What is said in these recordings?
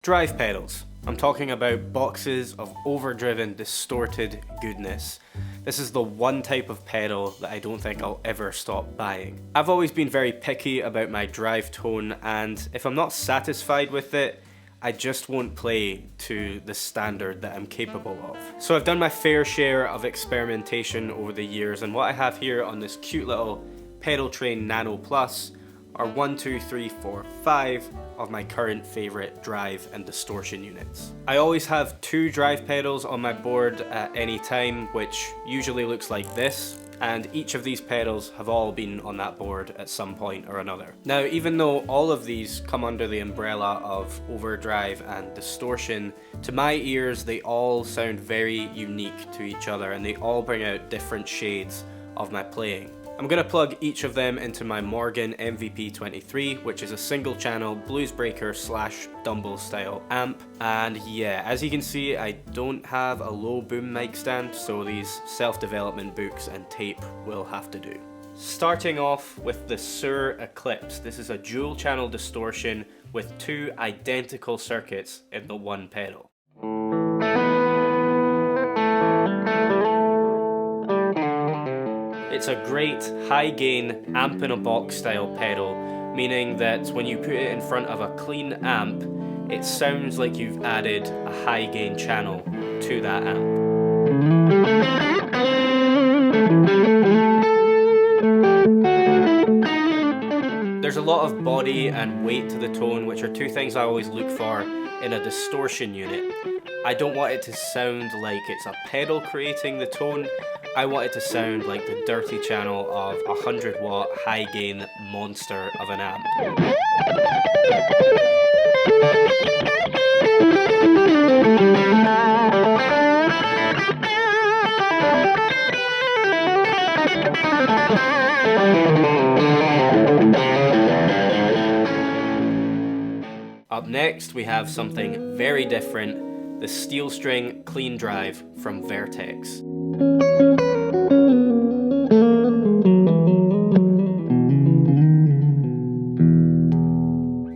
Drive pedals. I'm talking about boxes of overdriven, distorted goodness. This is the one type of pedal that I don't think I'll ever stop buying. I've always been very picky about my drive tone, and if I'm not satisfied with it, I just won't play to the standard that I'm capable of. So I've done my fair share of experimentation over the years, and what I have here on this cute little Pedal Train Nano Plus are 1, 2, 3, 4, 5 of my current favourite drive and distortion units. I always have 2 drive pedals on my board at any time, which usually looks like this, and each of these pedals have all been on that board at some point or another. Now, even though all of these come under the umbrella of overdrive and distortion, to my ears they all sound very unique to each other, and they all bring out different shades of my playing. I'm going to plug each of them into my Morgan MVP23, which is a single channel bluesbreaker / Dumble style amp. And yeah, as you can see, I don't have a low boom mic stand, so these self-development books and tape will have to do. Starting off with the Suhr Eclipse. This is a dual channel distortion with 2 identical circuits in the one pedal. It's a great high gain amp in a box style pedal, meaning that when you put it in front of a clean amp, it sounds like you've added a high gain channel to that amp. There's a lot of body and weight to the tone, which are 2 things I always look for in a distortion unit. I don't want it to sound like it's a pedal creating the tone. I want it to sound like the dirty channel of a 100-watt high-gain monster of an amp. Up next, we have something very different, the Steel String Clean Drive from Vertex.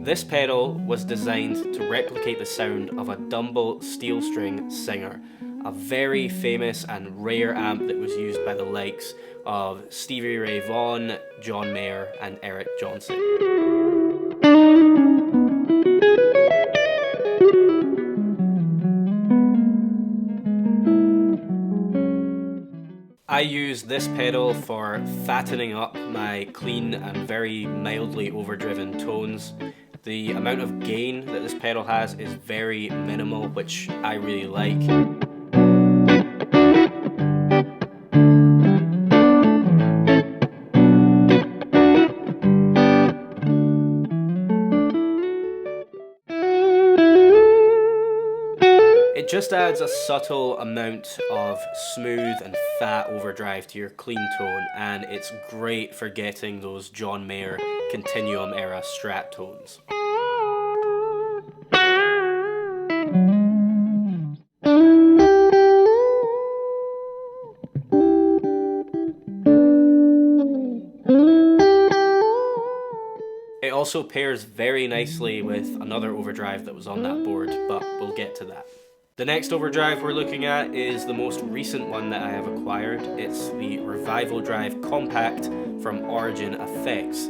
This pedal was designed to replicate the sound of a Dumble Steel String Singer, a very famous and rare amp that was used by the likes of Stevie Ray Vaughan, John Mayer, and Eric Johnson. I use this pedal for fattening up my clean and very mildly overdriven tones. The amount of gain that this pedal has is very minimal, which I really like. It just adds a subtle amount of smooth and fat overdrive to your clean tone, and it's great for getting those John Mayer Continuum era Strat tones. It also pairs very nicely with another overdrive that was on that board, but we'll get to that. The next overdrive we're looking at is the most recent one that I have acquired. It's the RevivalDRIVE Compact from Origin Effects.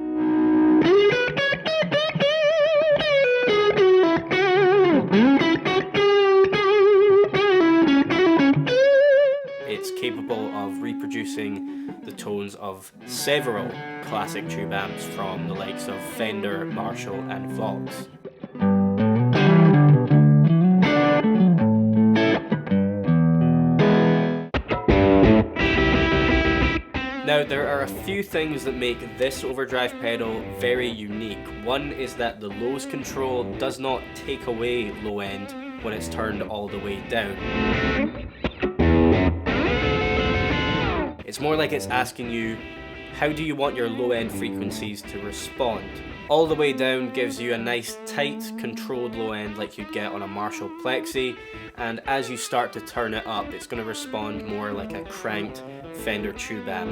It's capable of reproducing the tones of several classic tube amps from the likes of Fender, Marshall, and Vox. Now, there are a few things that make this overdrive pedal very unique. One is that the lows control does not take away low end when it's turned all the way down. It's more like it's asking you, how do you want your low end frequencies to respond? All the way down gives you a nice tight controlled low end like you'd get on a Marshall Plexi, and as you start to turn it up, it's going to respond more like a cranked Fender tube amp.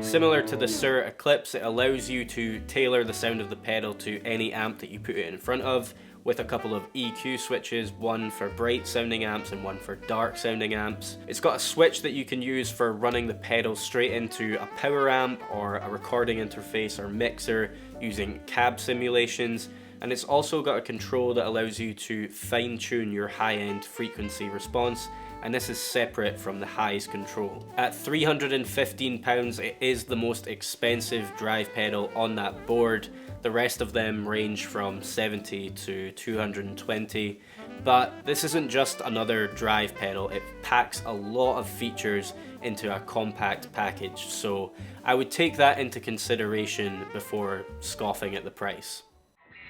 Similar to the Suhr Eclipse, it allows you to tailor the sound of the pedal to any amp that you put it in front of, with a couple of EQ switches, one for bright sounding amps and one for dark sounding amps. It's got a switch that you can use for running the pedal straight into a power amp or a recording interface or mixer using cab simulations. And it's also got a control that allows you to fine tune your high-end frequency response, and this is separate from the highs control. At £315, it is the most expensive drive pedal on that board. The rest of them range from 70 to 220, but this isn't just another drive pedal, it packs a lot of features into a compact package, so I would take that into consideration before scoffing at the price.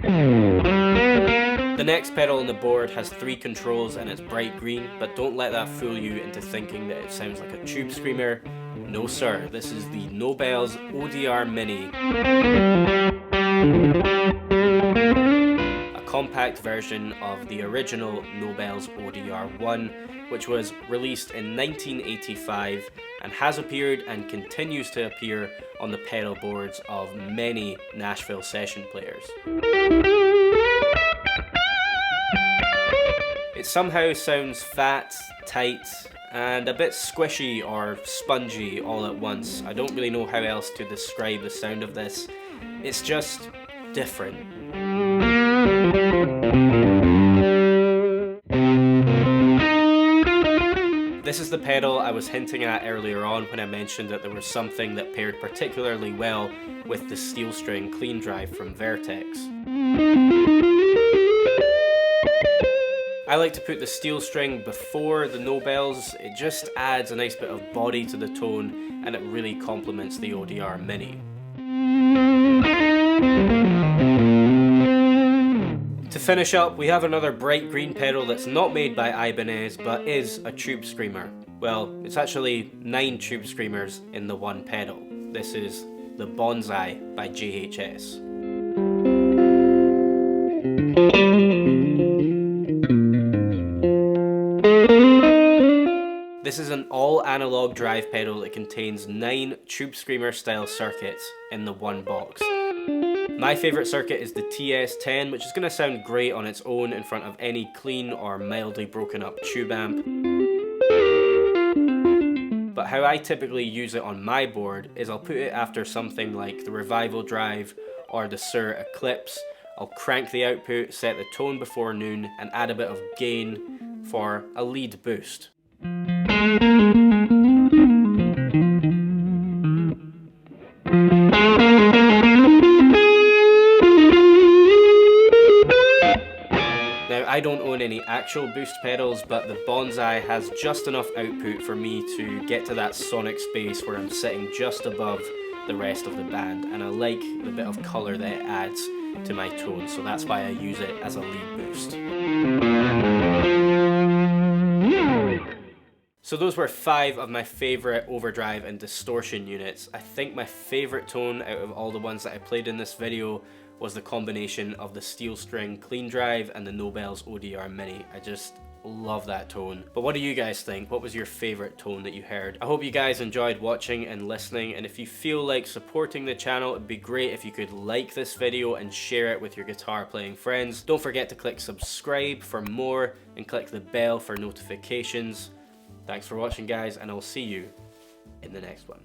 The next pedal on the board has 3 controls and it's bright green, but don't let that fool you into thinking that it sounds like a tube screamer. No sir, this is the Nobels ODR Mini. A compact version of the original Nobels ODR-1, which was released in 1985 and has appeared and continues to appear on the pedal boards of many Nashville session players. It somehow sounds fat, tight, and a bit squishy or spongy all at once. I don't really know how else to describe the sound of this. It's just different. This is the pedal I was hinting at earlier on when I mentioned that there was something that paired particularly well with the steel string clean drive from Vertex. I like to put the steel string before the Nobels. It just adds a nice bit of body to the tone and it really complements the ODR Mini. To finish up, we have another bright green pedal that's not made by Ibanez but is a tube screamer. Well, it's actually 9 tube screamers in the one pedal. This is the Bonsai by GHS. This is an all-analog drive pedal that contains 9 tube screamer style circuits in the one box. My favourite circuit is the TS10, which is going to sound great on its own in front of any clean or mildly broken up tube amp. But how I typically use it on my board is I'll put it after something like the RevivalDRIVE or the Suhr Eclipse. I'll crank the output, set the tone before noon, and add a bit of gain for a lead boost. Now, I don't own any actual boost pedals, but the Bonsai has just enough output for me to get to that sonic space where I'm sitting just above the rest of the band, and I like the bit of colour that it adds to my tone, so that's why I use it as a lead boost. So those were 5 of my favourite overdrive and distortion units. I think my favourite tone out of all the ones that I played in this video was the combination of the steel string clean drive and the Nobels ODR Mini. I just love that tone. But what do you guys think? What was your favourite tone that you heard? I hope you guys enjoyed watching and listening, and if you feel like supporting the channel, it'd be great if you could like this video and share it with your guitar playing friends. Don't forget to click subscribe for more and click the bell for notifications. Thanks for watching guys, and I'll see you in the next one.